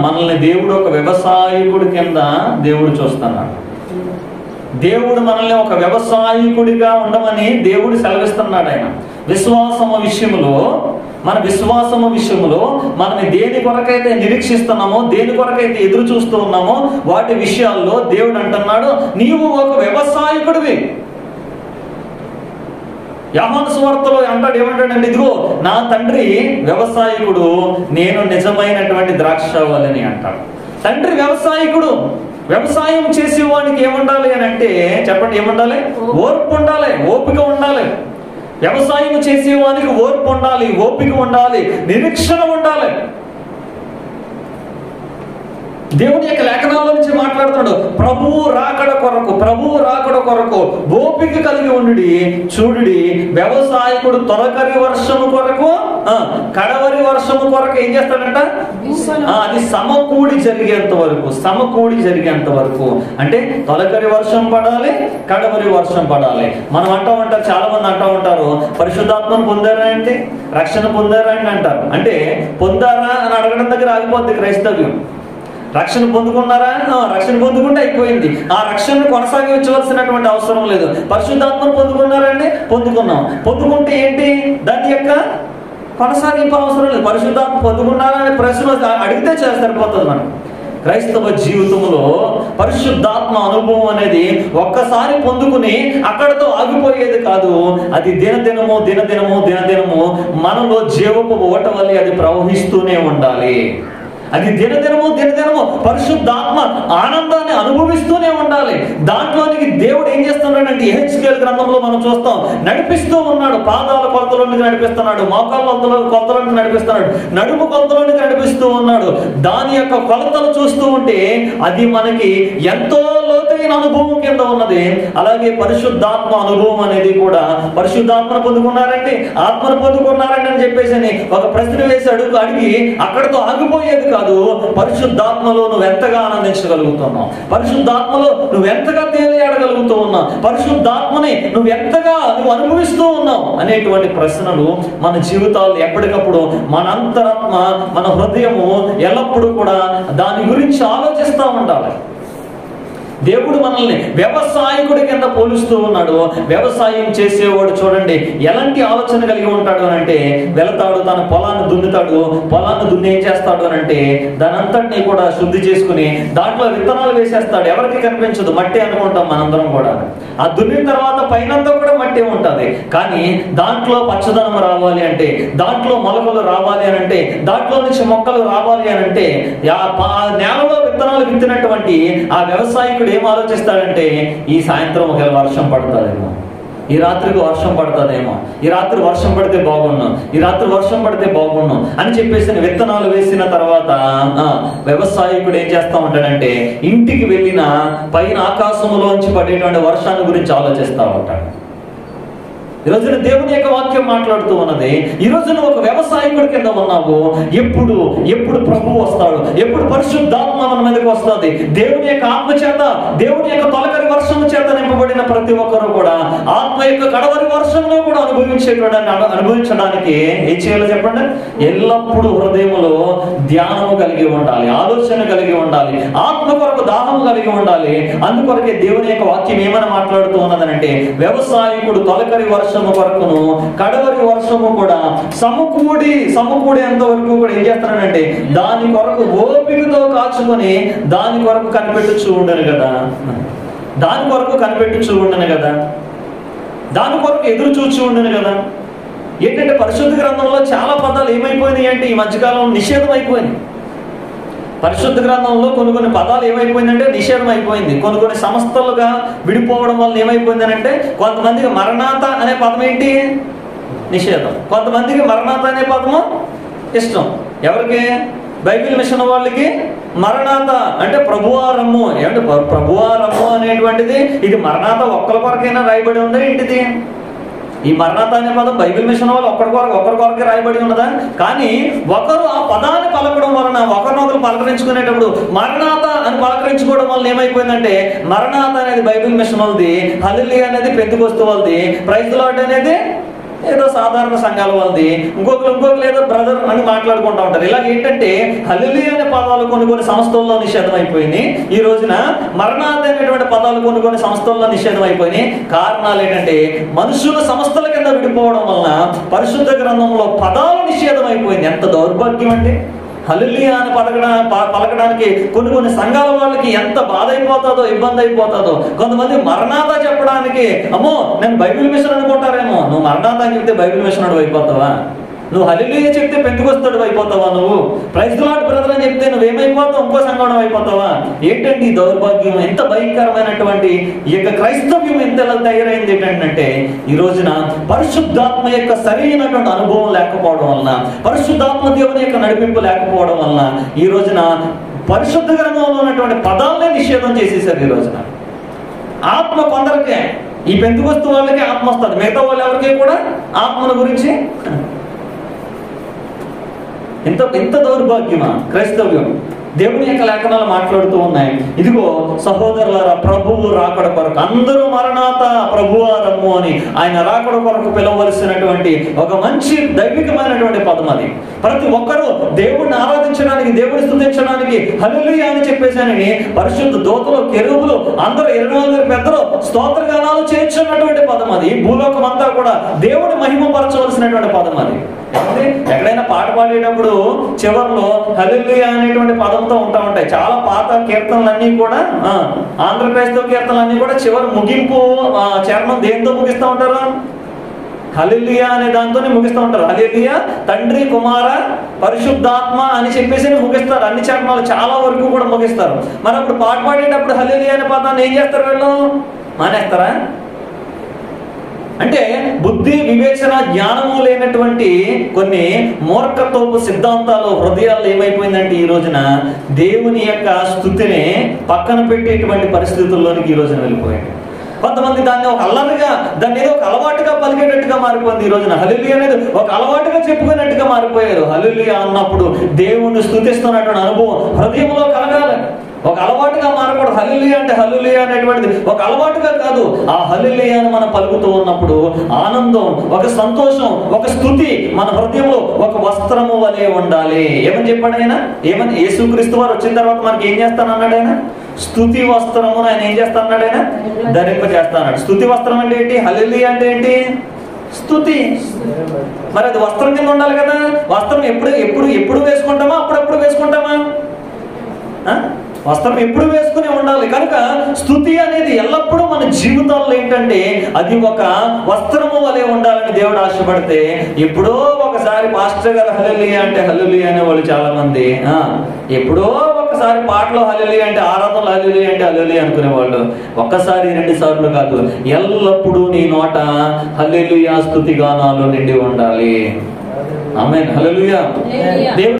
మనల్ని దేవుడు ఒక వ్యవసాయకుడి కింద దేవుడు చూస్తున్నాడు. దేవుడు మనల్ని ఒక వ్యవసాయకుడిగా ఉండమని దేవుడు సెలవిస్తున్నాడు. ఆయన విశ్వాసము విషయంలో, మన విశ్వాసము విషయంలో మనం దేని కొరకైతే నిరీక్షిస్తున్నామో, దేని కొరకైతే ఎదురు చూస్తూ ఉన్నామో వాటి విషయాల్లో దేవుడు అంటున్నాడు, నీవు ఒక వ్యవసాయకుడివి. యోహాను సువార్తలో అంటాడు, ఏమంటాడండి, ఇదిగో నా తండ్రి వ్యవసాయకుడు, నేను నిజమైనటువంటి ద్రాక్షావళిని అంటాడు. తండ్రి వ్యవసాయకుడు. వ్యవసాయం చేసేవాడికి ఏముండాలి అని అంటే, చెప్పండి, ఏముండాలి? ఓర్పు ఉండాలి, ఓపిక ఉండాలి. వ్యవసాయం చేసేవానికి ఓర్పు ఉండాలి, ఓపిక ఉండాలి, నిరీక్షణ ఉండాలి. దేవుని యొక్క లేఖనాల నుంచి మాట్లాడుతున్నాడు, ప్రభువు రాకడ కొరకు, ప్రభువు రాకడ కొరకు ఓపిక కలిగి ఉండి చూడుడి. వ్యవసాయకుడు తొలకరి వర్షము కొరకు, కడవరి వర్షము కొరకు ఏం చేస్తాడంట? అది సమకూడి జరిగేంత వరకు, సమకూడి జరిగేంత వరకు. అంటే తొలకరి వర్షం పడాలి, కడవరి వర్షం పడాలి. మనం అంటూ ఉంటారు, చాలా మంది అంటూ ఉంటారు, పరిశుద్ధాత్మను పొందారా అంటే, రక్షణ పొందారా అని అంటారు. అంటే పొందారా అని అడగడం దగ్గర ఆగిపోద్ది క్రైస్తవ్యం. రక్షణ పొందుకున్నారా? రక్షణ పొందుకుంటే అయిపోయింది. ఆ రక్షణను కొనసాగించవలసినటువంటి అవసరం లేదు. పరిశుద్ధాత్మను పొందుకున్నారండి, పొందుకున్నాం. పొందుకుంటే ఏంటి? దాని యొక్క కొనసాగింపు అవసరం లేదు. పరిశుద్ధాత్మ పొందుకున్నారా అనే ప్రశ్న అడిగితే సరిపోతుంది. మనం క్రైస్తవ జీవితంలో పరిశుద్ధాత్మ అనుభవం అనేది ఒక్కసారి పొందుకుని అక్కడతో ఆగిపోయేది కాదు. అది దినదినము దినదినము దినదినము మనలో జీవపు ఓట వల్ల అది ప్రవహిస్తూనే ఉండాలి. అది దినదినము దినదినము పరిశుద్ధాత్మ ఆనందాన్ని అనుభవిస్తూనే ఉండాలి. దాంట్లోనికి దేవుడు ఏం చేస్తున్నాడంటే, యెహెజ్కేలు గ్రంథంలో మనం చూస్తాం, నడిపిస్తూ ఉన్నాడు. పాదాల కొలతలోనికి నడిపిస్తున్నాడు, మోకాళ్ళ కొలతలోనికి నడిపిస్తున్నాడు, నడుము కొలతలోనికి నడిపిస్తూ ఉన్నాడు. దాని యొక్క కొలతలు చూస్తూ ఉంటే అది మనకి ఎంతో లోతైన అనుభవం కింద ఉన్నది. అలాగే పరిశుద్ధాత్మ అనుభవం అనేది కూడా, పరిశుద్ధాత్మను పొందుకున్నారంటే, ఆత్మను పొందుకున్నారండి అని చెప్పేసి ఒక ప్రశ్న వేసి అడిగి అక్కడతో ఆగిపోయేది కాదు. పరిశుద్ధాత్మలో నువ్వు ఎంతగా ఆనందించగలుగుతున్నావు, పరిశుద్ధాత్మలో నువ్వు ఎంతగా తేలియాడగలుగుతూ ఉన్నావు, పరిశుద్ధాత్మని నువ్వు ఎంతగా నువ్వు అనుభవిస్తూ ఉన్నావు అనేటువంటి ప్రశ్నలు మన జీవితాలు ఎప్పటికప్పుడు, మన అంతరాత్మ, మన హృదయము ఎల్లప్పుడూ కూడా దాని గురించి ఆలోచిస్తూ ఉండాలి. దేవుడు మనల్ని వ్యవసాయకుడి కింద పోలుస్తూ ఉన్నాడు. వ్యవసాయం చేసేవాడు చూడండి ఎలాంటి ఆలోచన కలిగి ఉంటాడు అని అంటే, వెళతాడు, తన పొలాన్ని దున్నుతాడు. పొలాన్ని దున్ని ఏం చేస్తాడు అని అంటే, దాని అంతటినీ కూడా శుద్ధి చేసుకుని దాంట్లో విత్తనాలు వేసేస్తాడు. ఎవరికి కనిపించదు, మట్టి అనుకుంటాం మనందరం కూడా. ఆ దున్నిన తర్వాత పైనంతా కూడా మట్టి ఉంటుంది. కానీ దాంట్లో పచ్చదనం రావాలి అంటే, దాంట్లో మొలకలు రావాలి అని అంటే, దాంట్లో నుంచి మొక్కలు రావాలి అని అంటే, ఆ నేలలో విత్తనాలు విత్తినటువంటి ఆ వ్యవసాయకుడు ఏం ఆలోచిస్తాడంటే, ఈ సాయంత్రం ఒకవేళ వర్షం పడుతుందేమో, ఈ రాత్రికి వర్షం పడుతుందేమో, ఈ రాత్రి వర్షం పడితే బాగున్నాం, ఈ రాత్రి వర్షం పడితే బాగున్నాం అని చెప్పేసి విత్తనాలు వేసిన తర్వాత వ్యవసాయకుడు ఏం చేస్తా ఉంటాడంటే, ఇంటికి వెళ్ళిన పైన ఆకాశంలోంచి పడేటువంటి వర్షాన్ని గురించి ఆలోచిస్తూ ఉంటాడు. ఈ రోజున దేవుని యొక్క వాక్యం మాట్లాడుతూ ఉన్నది, ఈ రోజున ఒక వ్యవసాయకుడి కింద ఉన్నావు. ఎప్పుడు ఎప్పుడు ప్రభువు వస్తాడు, ఎప్పుడు పరిశుద్ధాత్మ మన మీదకి వస్తుంది. దేవుని యొక్క ఆత్మ చేత, దేవుని యొక్క తొలకరి వర్షం చేత నింపబడిన ప్రతి ఒక్కరు కూడా ఆత్మ యొక్క కడవరి వర్షంలో కూడా అనుభవించడానికి ఏం చేయాలో చెప్పండి? ఎల్లప్పుడూ హృదయంలో ధ్యానము కలిగి ఉండాలి, ఆలోచన కలిగి ఉండాలి, ఆత్మ కొరకు దాహము కలిగి ఉండాలి. అందుకొరకే దేవుని యొక్క వాక్యం ఏమని మాట్లాడుతూ ఉన్నదనంటే, వ్యవసాయకుడు తొలకరి వర్షము కొరకును కడవరి వర్షము కూడా సమకూడేంత వరకు కూడా ఏం చేస్తున్నాడంటే, దాని కొరకు ఓపికతో కాచుకొని దాని కొరకు కనిపెట్టుచూ ఉండను కదా, దాని కొరకు కనిపెట్టుచూ ఉండను కదా, దాని కొరకు ఎదురు చూచి ఉండను కదా. ఏంటంటే పరిశుద్ధ గ్రంథంలో చాలా పదాలు ఏమైపోయినాయి అంటే, ఈ మధ్యకాలంలో నిషేధం అయిపోయింది. పరిశుద్ధ గ్రంథంలో కొన్ని పదాలు ఏమైపోయిందంటే నిషేధం అయిపోయింది. కొన్ని సంస్థలుగా విడిపోవడం వల్ల ఏమైపోయింది అంటే, కొంతమందికి మరణాత అనే పదం ఏంటి? నిషేధం. కొంతమందికి మరణాత అనే పదము ఇష్టం. ఎవరికి? బైబిల్ మిషన్ వాళ్ళకి మరణాత అంటే ప్రభువారమ్ము. ఏమంటే ప్రభువారమ్ము అనేటువంటిది ఇది మరణాత ఒక్కరి కొరకైనా రాయబడి ఉందా ఏంటిది? ఈ మరణాత అనే పదం బైబిల్ మిషన్ వాళ్ళు ఒకరి కొరకే రాయబడి ఉన్నదా? కానీ ఒకరు ఆ పదాన్ని పలకడం వలన, ఒకరినొకరు పలకరించుకునేటప్పుడు మరణాత అని పలకరించుకోవడం వల్ల ఏమైపోయిందంటే, మరణాత అనేది బైబిల్ మిషన్ వాళ్ళది, హల్లెలూయా అనేది పెంతెకొస్తు వాళ్ళది, ప్రైజ్ ది లార్డ్ అనేది ఏదో సాధారణ సంఘాల వాళ్ళది, ఇంకొకరు ఏదో బ్రదర్ అని మాట్లాడుకుంటూ ఉంటారు. ఇలా ఏంటంటే హల్లెలూయా అనే పదాలు కొన్ని సంస్థల్లో నిషేధం అయిపోయినాయి. ఈ రోజున మరణాథ అనేటువంటి పదాలు కొన్ని సంస్థల్లో నిషేధం అయిపోయినాయి. కారణాలు ఏంటంటే మనుషుల సంస్థల కింద విడిపోవడం వలన పరిశుద్ధ గ్రంథంలో పదాలు నిషేధం అయిపోయింది. ఎంత దౌర్భాగ్యం అండి! హల్లెలూయా అని పలకడానికి కొన్ని సంఘాల వాళ్ళకి ఎంత బాధ అయిపోతుందో, ఇబ్బంది అయిపోతుందో. కొంతమంది మరణాథ చెప్పడానికి అమ్మో నేను బైబిల్ మిషన్ అనుకుంటారేమో. నువ్వు మరణాథ అని చెప్తే బైబిల్ మిషన్ అయిపోతావా? నువ్వు హల్లెలూయా చెప్తే పెంతెకొస్తేడు అయిపోతావా? నువ్వు ప్రైజ్ ది లార్డ్ బ్రదర్ అని చెప్తే నువ్వేమైపోతావు? ఇంకో సంఘం అయిపోతావా? ఏంటండి ఈ దౌర్భాగ్యం? ఎంత భయంకరమైనటువంటి ఈ యొక్క క్రైస్తవ్యం ఎంత తయారైంది ఏంటంటే ఈ రోజున పరిశుద్ధాత్మ యొక్క సరైనటువంటి అనుభవం లేకపోవడం వలన, పరిశుద్ధాత్మ దేవుని యొక్క నడిపింపు లేకపోవడం వలన ఈ రోజున పరిశుద్ధ గ్రంథంలో ఉన్నటువంటి పదాలనే నిషేధం చేసేసారు. ఈ రోజున ఆత్మ కొందరికే, ఈ పెంతెకొస్తు వాళ్ళకి ఆత్మ వస్తుంది, మిగతా వాళ్ళు ఎవరికి కూడా ఆత్మను గురించి ఎంత దౌర్భాగ్యమా క్రైస్తవ్యం! దేవుని యొక్క లేఖనాలు మాట్లాడుతూ ఉన్నాయి. ఇదిగో సహోదరులారా, ప్రభువు రాకడ కొరకు అందరూ మరణాత ప్రభువా రమ్ము అని ఆయన రాకడ కొరకు పిలవలసినటువంటి ఒక మంచి దైవికమైనటువంటి పదం అది. ప్రతి ఒక్కరూ దేవుడిని ఆరాధించడానికి, దేవుడిని స్తుతించడానికి హల్లెలూయా అని చెప్పేసానని పరిశుద్ధ దూతలు, కెరూబులు అందరూ 24 పెద్దలు స్తోత్రగానాలు చేర్చున్నటువంటి పదం అది. భూలోకం అంతా కూడా దేవుని మహిమపరచవలసినటువంటి పదం అది. ఎక్కడైనా పాట పాడేటప్పుడు చివరిలో హల్లెలూయా అనేటువంటి పదంతో ఉంటాయి. చాలా పాత కీర్తనలన్నీ కూడా, ఆంధ్ర క్రైస్తవ కీర్తనలన్నీ కూడా చివరి ముగింపు చరణం దేంతో ముగిస్తూ ఉంటారు? హల్లెలూయా అనే దాంతోనే ముగిస్తూ ఉంటారు. హల్లెలూయా తండ్రి, కుమార, పరిశుద్ధాత్మ అని చెప్పేసి ముగిస్తారు. అన్ని చరణాలు చాలా వరకు కూడా ముగిస్తారు. మరి అప్పుడు పాట పాడేటప్పుడు హల్లెలూయా అనే పదాన్ని ఏం చేస్తారు? వీళ్ళు మానేస్తారా? అంటే బుద్ధి, వివేచన, జ్ఞానము లేనటువంటి కొన్ని మూర్ఖత్వపు సిద్ధాంతాలు హృదయాల్లో ఏమైపోయిందంటే ఈ రోజున దేవుని యొక్క స్తుతిని పక్కన పెట్టేటువంటి పరిస్థితుల్లోనికి ఈ రోజున వెళ్ళిపోయింది. కొంతమంది దాన్ని ఒక అల్లరిగా, దాన్ని ఏదో ఒక అలవాటుగా పలికేటట్టుగా మారిపోయింది. ఈ రోజున హల్లెలూయా అనేది ఒక అలవాటుగా చెప్పుకున్నట్టుగా మారిపోయారు. హల్లెలూయా అన్నప్పుడు దేవుణ్ణి స్తుతిస్తున్నటువంటి అనుభవం హృదయంలో కలగాలి. ఒక అలవాటుగా మారకూడదు. హల్లెలూయా అంటే హల్లెలూయా అనేటువంటిది ఒక అలవాటుగా కాదు. ఆ హల్లెలూయాను మనం పలుకుతూ ఉన్నప్పుడు ఆనందం, ఒక సంతోషం, ఒక స్తుతి మన హృదయంలో ఒక వస్త్రము వలె ఉండాలి. ఏమని చెప్పాడు ఆయన? ఏమని? యేసుక్రీస్తు వారు వచ్చిన తర్వాత మనకి ఏం చేస్తానన్నాడు ఆయన? స్తుతి వస్త్రమును ఆయన ఏం చేస్తానన్నాడు? ఆయన ధరింపజేస్తాడు. స్తుతి వస్త్రం అంటే ఏంటి? హల్లెలూయా అంటే ఏంటి? స్తుతి. మరి అది వస్త్రం కింద ఉండాలి కదా. వస్త్రం ఎప్పుడు వేసుకుంటామా? అప్పుడప్పుడు వేసుకుంటామా? వస్త్రం ఎప్పుడు వేసుకుని ఉండాలి. కనుక స్తుతి అనేది ఎల్లప్పుడూ మన జీవితాల్లో ఏంటంటే అది ఒక వస్త్రము వలె ఉండాలని దేవుడు ఆశపడితే, ఎప్పుడో ఒకసారి పాస్టర్ గారు హల్లెలూయా అంటే హల్లెలూయా అనే వాళ్ళు చాలా మంది, ఎప్పుడో ఒకసారి పాటలో హల్లెలూయా అంటే, ఆరాధనలో హల్లెలూయా అంటే హల్లెలూయా అనుకునేవాళ్ళు. ఒక్కసారి 2 సార్లు కాదు, ఎల్లప్పుడూ నీ నోట హల్లెలూయా స్తుతి గానాలు నిండి ఉండాలి. ఆమేన్. హల్లెలూయా.